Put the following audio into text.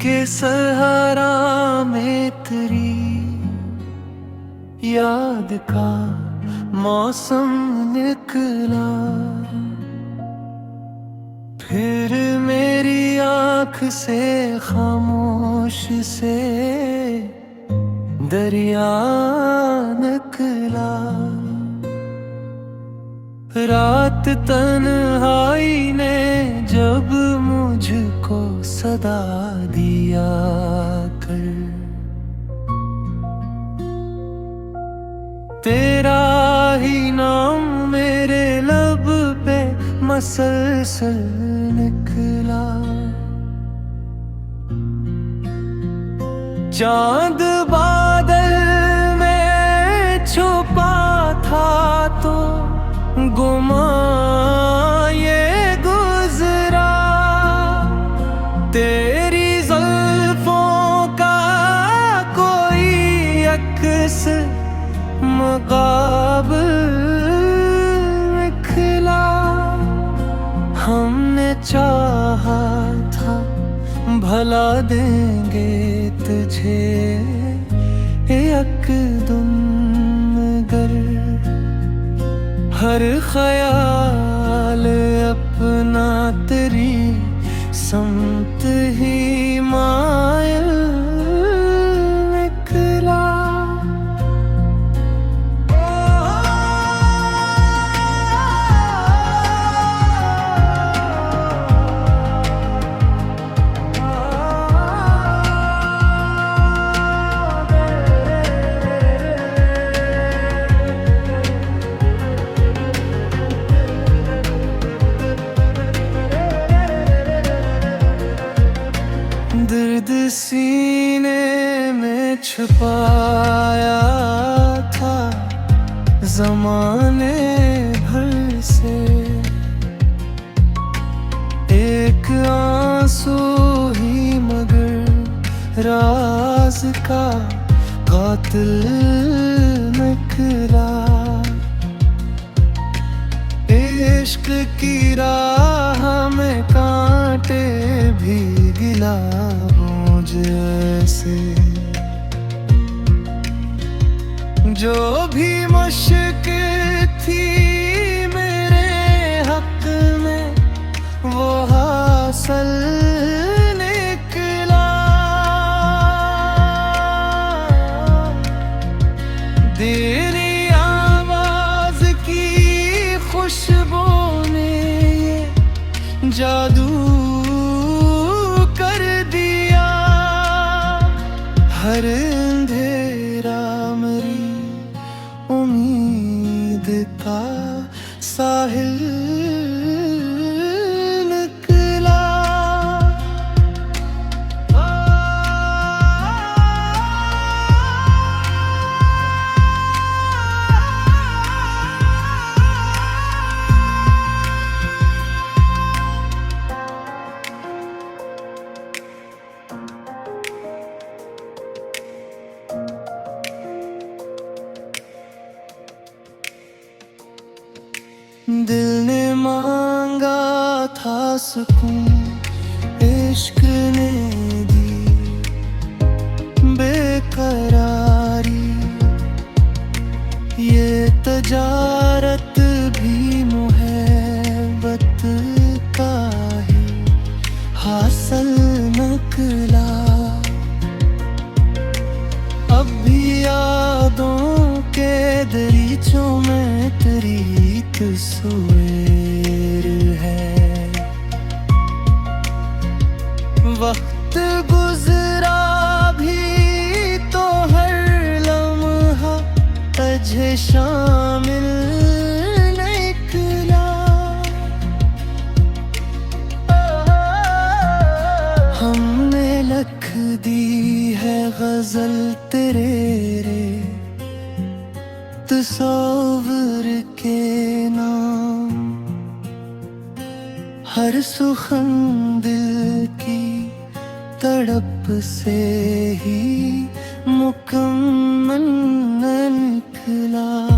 के सहारा में तेरी याद का मौसम निकला। फिर मेरी आँख से खामोश से दरिया निकला। रात तन्हाई ने जब मुझको सदा दिया कर, तेरा ही नाम मेरे लब पे मसलसल निकला। चांद बादल में छुपा था तो गुमा ये गुजरा। तेरी जुल्फों का कोई अक्स मुकाबिल निकला। हमने चाहा था भला देंगे तुझे यकदम, मगर हर ख्याल अपना तेरी समत ही मायल निकला। दर्द सीने में छुपाया था ज़माने भर से। एक आंसू ही मगर राज का कातिल निकला। इश्क की राह में कांटे भी गिला जैसे, जो भी मुश्किल थी मेरे हक में वो हासिल निकला। तेरी आवाज की खुशबू ने ये जादू कर दिया। हर अंधेरा मेरी उम्मीद का साहिल निकला। दिल ने मांगा था सुकून, इश्क ने दी बेकरारी। ये तजारत भी मुहब्बत का ही हासिल निकला। अब भी यादों के दरीचों में तेरी तस्वीर है। वक्त गुजरा भी तो हर लम्हा तुझे शामिल निकला। हमने लिख दी है गजल तेरे रे तस्वीर के नाम। हर सुखन दिल की तड़प से ही मुकम्मल निकला।